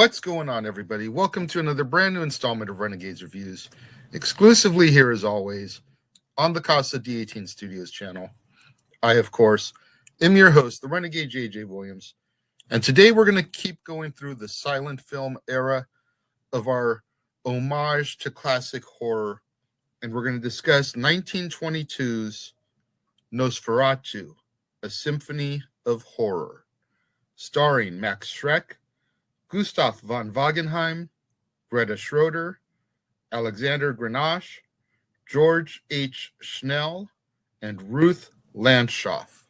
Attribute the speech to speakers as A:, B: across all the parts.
A: What's going on, everybody? Welcome to another brand new installment of Renegades Reviews, exclusively here as always on the Casa D18 Studios channel. I, of course, am your host, the Renegade JJ Williams, and today we're going to keep going through the silent film era of our homage to classic horror, and we're going to discuss 1922's Nosferatu, A Symphony of Horror, starring Max Schreck, Gustav von Wagenheim, Greta Schroeder, Alexander Grenache, George H. Schnell, and Ruth Landshoff.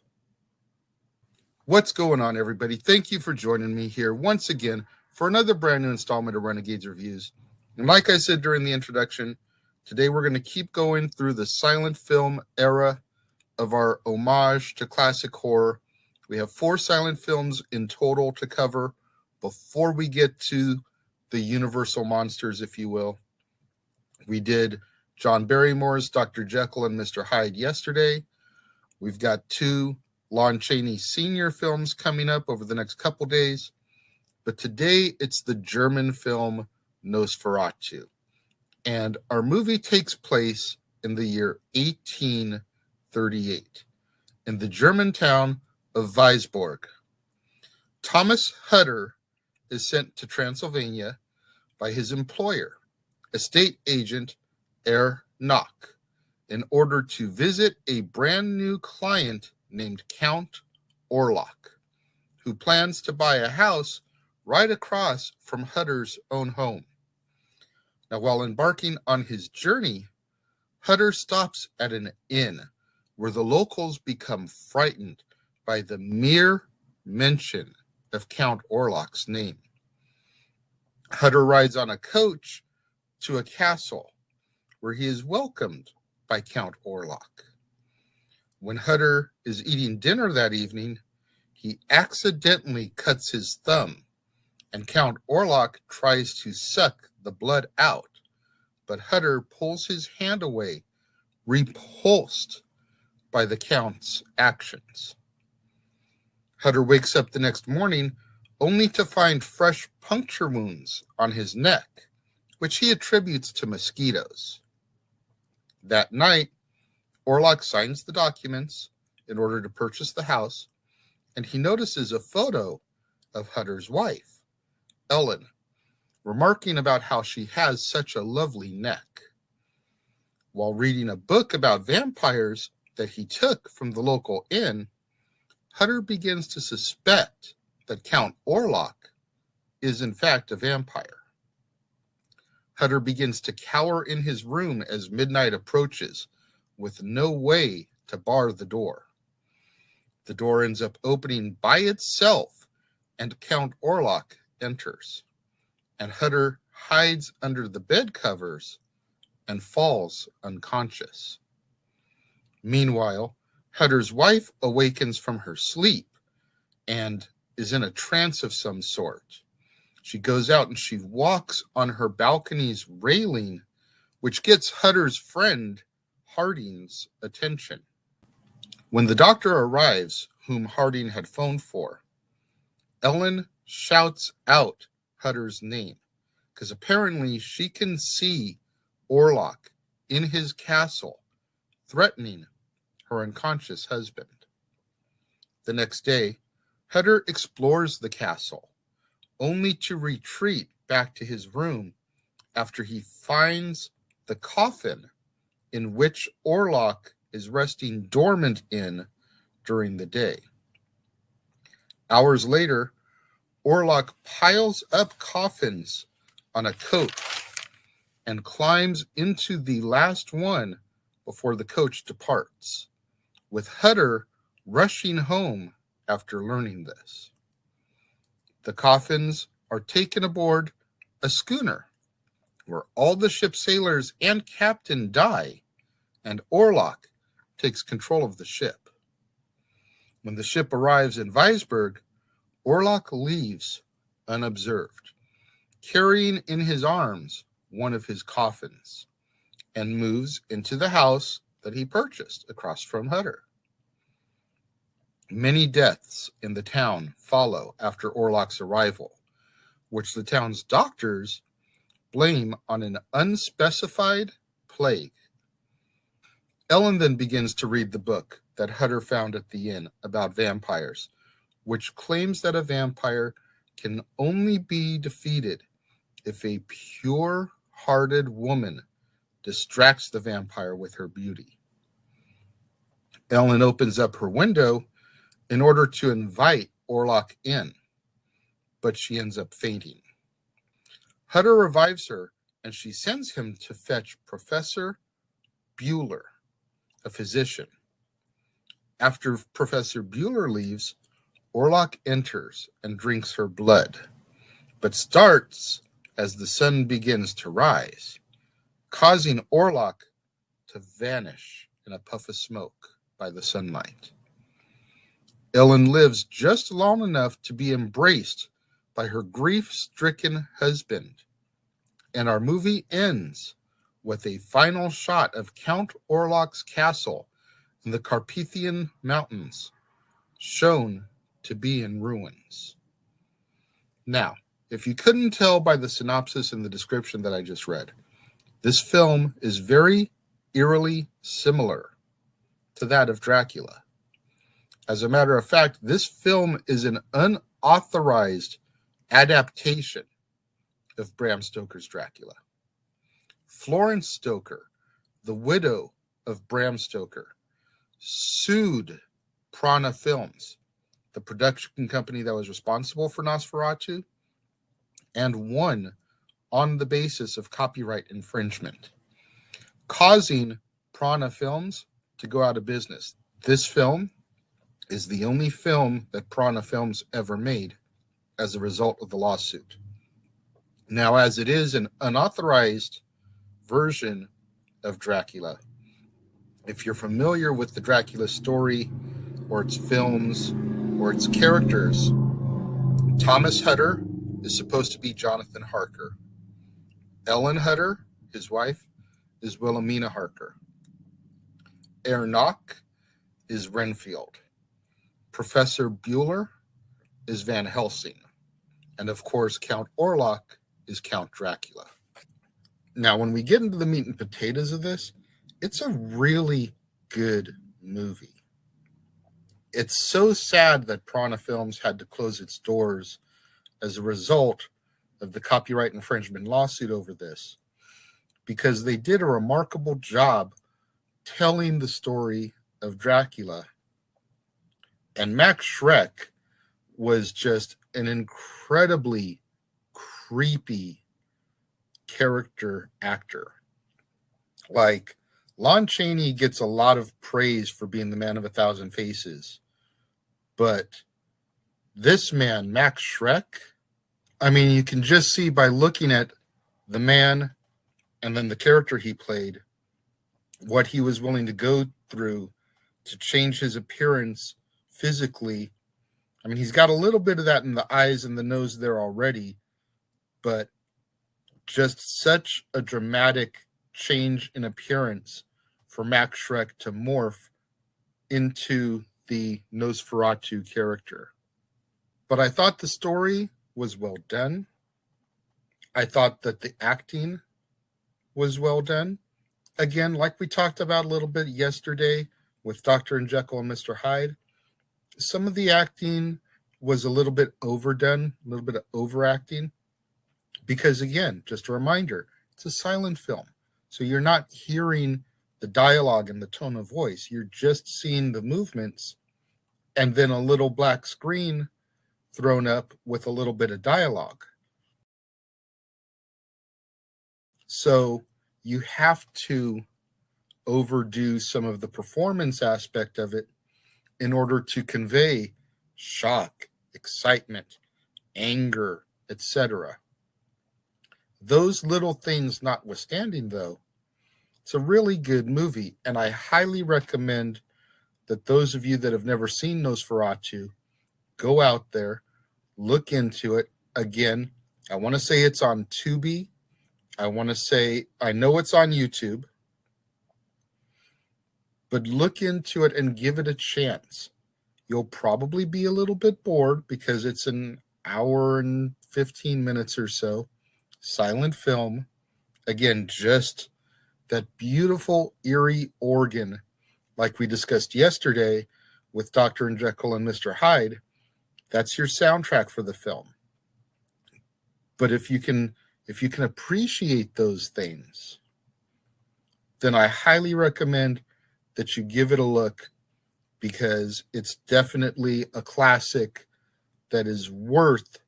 A: What's going on, everybody? Thank you for joining me here once again for another brand new installment of Renegades Reviews. And like I said during the introduction, today we're going to keep going through the silent film era of our homage to classic horror. We have 4 silent films in total to cover before we get to the universal monsters, if you will. We did John Barrymore's Dr. Jekyll and Mr. Hyde yesterday. We've got 2 Lon Chaney Sr. films coming up over the next couple days. But today it's the German film Nosferatu. And our movie takes place in the year 1838 in the German town of Weisburg. Thomas Hutter is sent to Transylvania by his employer, estate agent Herr Nock, in order to visit a brand new client named Count Orlok, who plans to buy a house right across from Hutter's own home. Now, while embarking on his journey, Hutter stops at an inn where the locals become frightened by the mere mention of Count Orlok's name. Hutter rides on a coach to a castle where he is welcomed by Count Orlok. When Hutter is eating dinner that evening, he accidentally cuts his thumb, and Count Orlok tries to suck the blood out, but Hutter pulls his hand away, repulsed by the Count's actions. Hutter wakes up the next morning only to find fresh puncture wounds on his neck, which he attributes to mosquitoes. That night, Orlok signs the documents in order to purchase the house, and he notices a photo of Hutter's wife, Ellen, remarking about how she has such a lovely neck. While reading a book about vampires that he took from the local inn, Hutter begins to suspect that Count Orlok is in fact a vampire. Hutter begins to cower in his room as midnight approaches, with no way to bar the door. The door ends up opening by itself, and Count Orlok enters, and Hutter hides under the bed covers and falls unconscious. Meanwhile, Hutter's wife awakens from her sleep and is in a trance of some sort. She goes out and she walks on her balcony's railing, which gets Hutter's friend Harding's attention. When the doctor arrives, whom Harding had phoned for, Ellen shouts out Hutter's name, because apparently she can see Orlok in his castle threatening her unconscious husband. The next day, Hutter explores the castle, only to retreat back to his room after he finds the coffin in which Orlok is resting dormant in during the day. Hours later, Orlok piles up coffins on a coach and climbs into the last one before the coach departs, with Hutter rushing home after learning this. The coffins are taken aboard a schooner where all the ship's sailors and captain die, and Orlok takes control of the ship. When the ship arrives in Weisburg, Orlok leaves unobserved, carrying in his arms one of his coffins, and moves into the house that he purchased across from Hutter. Many deaths in the town follow after Orlok's arrival, which the town's doctors blame on an unspecified plague. Ellen then begins to read the book that Hutter found at the inn about vampires, which claims that a vampire can only be defeated if a pure-hearted woman distracts the vampire with her beauty. Ellen opens up her window in order to invite Orlok in, but she ends up fainting. Hutter revives her, and she sends him to fetch Professor Bueller, a physician. After Professor Bueller leaves, Orlok enters and drinks her blood, but starts as the sun begins to rise, causing Orlok to vanish in a puff of smoke by the sunlight. Ellen lives just long enough to be embraced by her grief-stricken husband, and our movie ends with a final shot of Count Orlok's castle in the Carpathian Mountains, shown to be in ruins. Now, if you couldn't tell by the synopsis and the description that I just read, this film is very eerily similar to that of Dracula. As a matter of fact, this film is an unauthorized adaptation of Bram Stoker's Dracula. Florence Stoker, the widow of Bram Stoker, sued Prana Films, the production company that was responsible for Nosferatu, and won on the basis of copyright infringement, causing Prana Films to go out of business. This film is the only film that Prana Films ever made as a result of the lawsuit. Now, as it is an unauthorized version of Dracula, if you're familiar with the Dracula story or its films or its characters, Thomas Hutter is supposed to be Jonathan Harker. Ellen Hutter, his wife, is Wilhelmina Harker. Enoch is Renfield. Professor Bueller is Van Helsing. And of course, Count Orlok is Count Dracula. Now, when we get into the meat and potatoes of this, it's a really good movie. It's so sad that Prana Films had to close its doors as a result of the copyright infringement lawsuit over this, because they did a remarkable job telling the story of Dracula. And Max Schreck was just an incredibly creepy character actor. Like, Lon Chaney gets a lot of praise for being the man of 1,000 faces, but this man, Max Schreck, I mean, you can just see by looking at the man and then the character he played, what he was willing to go through to change his appearance physically. I mean, he's got a little bit of that in the eyes and the nose there already, but just such a dramatic change in appearance for Max Schreck to morph into the Nosferatu character. But I thought the story was well done. I thought that the acting was well done. Again, like we talked about a little bit yesterday with Dr. Jekyll and Mr. Hyde, some of the acting was a little bit overdone, a little bit of overacting, because again, just a reminder, it's a silent film. So you're not hearing the dialogue and the tone of voice. You're just seeing the movements and then a little black screen thrown up with a little bit of dialogue. So you have to overdo some of the performance aspect of it in order to convey shock, excitement, anger, etc. Those little things notwithstanding, though, it's a really good movie, and I highly recommend that those of you that have never seen Nosferatu go out there, look into it. Again, I want to say it's on Tubi. I know it's on YouTube, but look into it and give it a chance. You'll probably be a little bit bored because it's an hour and 15 minutes or so. Silent film. Again, just that beautiful, eerie organ like we discussed yesterday with Dr. Jekyll and Mr. Hyde. That's your soundtrack for the film. But if you can appreciate those things, then I highly recommend that you give it a look, because it's definitely a classic that is worth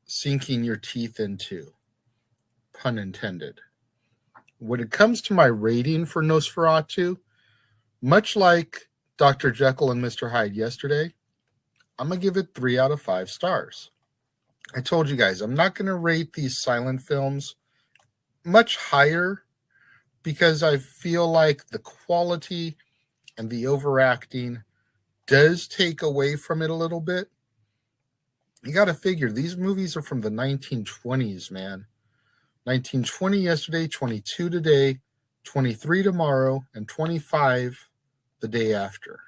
A: sinking your teeth into, pun intended. When it comes to my rating for Nosferatu, much like Dr. Jekyll and Mr. Hyde yesterday, I'm going to give it 3 out of 5 stars. I told you guys, I'm not going to rate these silent films much higher because I feel like the quality and the overacting does take away from it a little bit. You got to figure these movies are from the 1920s, man. 1920 yesterday, 22 today, 23 tomorrow, and 25 the day after.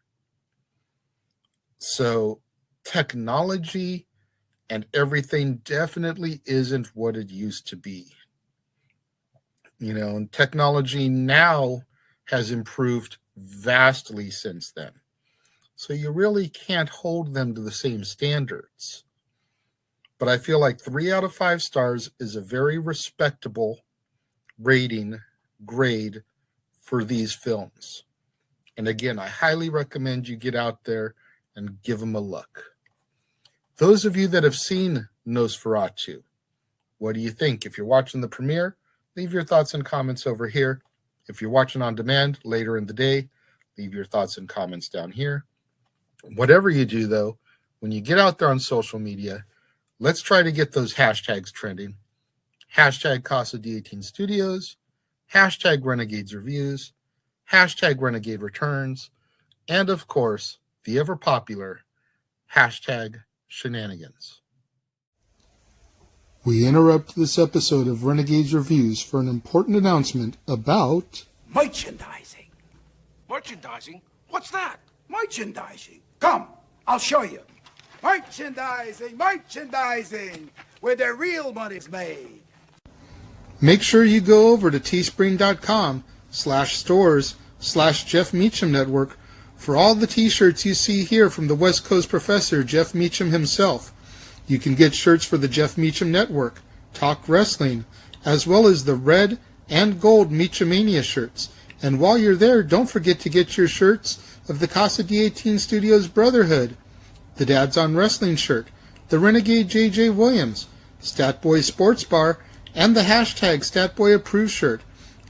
A: So technology and everything definitely isn't what it used to be. You know, and technology now has improved vastly since then. So you really can't hold them to the same standards. But I feel like 3 out of 5 stars is a very respectable rating grade for these films. And again, I highly recommend you get out there and give them a look. Those of you that have seen Nosferatu, what do you think? If you're watching the premiere, leave your thoughts and comments over here. If you're watching on demand later in the day, leave your thoughts and comments down here. Whatever you do, though, when you get out there on social media, let's try to get those hashtags trending. Hashtag Casa D18 Studios, hashtag Renegades Reviews, hashtag Renegade Returns, and of course, the ever popular hashtag Shenanigans. We interrupt this episode of Renegades Reviews for an important announcement about
B: merchandising.
C: Merchandising? What's that?
B: Merchandising. Come, I'll show you. Merchandising, where the real money's made.
A: Make sure you go over to teespring.com/stores/Jeff Meacham Network for all the t-shirts you see here from the West Coast professor, Jeff Meacham himself. You can get shirts for the Jeff Meacham Network, Talk Wrestling, as well as the red and gold Meachamania shirts. And while you're there, don't forget to get your shirts of the Casa D18 Studios Brotherhood, the Dads on Wrestling shirt, the Renegade J.J. Williams, Statboy Sports Bar, and the hashtag Statboy Approved shirt.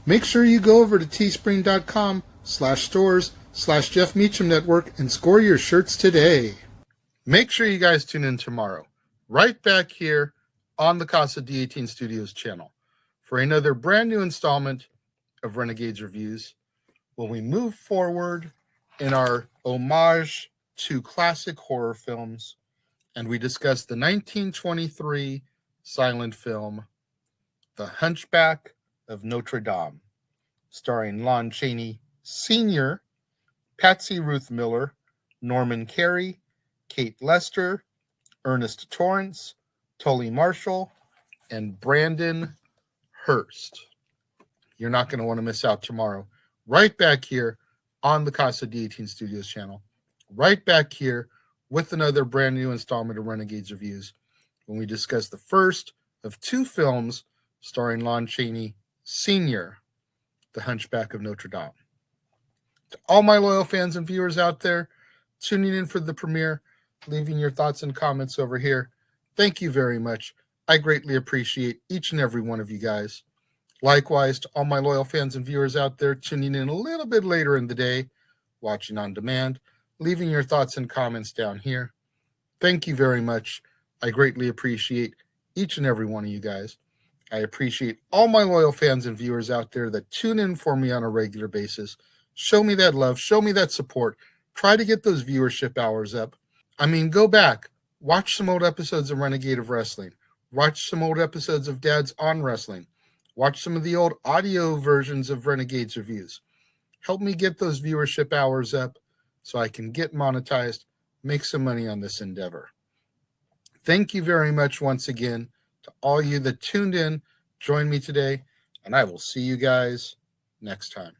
A: Make sure you go over to teespring.com/stores/Jeff Meacham Network and score your shirts today. Make sure you guys tune in tomorrow, right back here on the Casa D18 Studios channel, for another brand new installment of Renegades Reviews, when we move forward in our homage to classic horror films, and we discuss the 1923 silent film, The Hunchback of Notre Dame, starring Lon Chaney Sr., Patsy Ruth Miller, Norman Carey, Kate Lester, Ernest Torrance, Tully Marshall, and Brandon Hurst. You're not going to want to miss out tomorrow. Right back here on the Casa D18 Studios channel. Right back here with another brand new installment of Renegades Reviews, when we discuss the first of 2 films starring Lon Chaney Sr., The Hunchback of Notre Dame. To all my loyal fans and viewers out there tuning in for the premiere, leaving your thoughts and comments over here, thank you very much. I greatly appreciate each and every one of you guys. Likewise, to all my loyal fans and viewers out there tuning in a little bit later in the day, watching on demand, leaving your thoughts and comments down here. Thank you very much. I greatly appreciate each and every one of you guys. I appreciate all my loyal fans and viewers out there that tune in for me on a regular basis. Show me that love. Show me that support. Try to get those viewership hours up. I mean, go back. Watch some old episodes of Renegade of Wrestling. Watch some old episodes of Dads on Wrestling. Watch some of the old audio versions of Renegades Reviews. Help me get those viewership hours up so I can get monetized, make some money on this endeavor. Thank you very much once again to all you that tuned in, joined me today, and I will see you guys next time.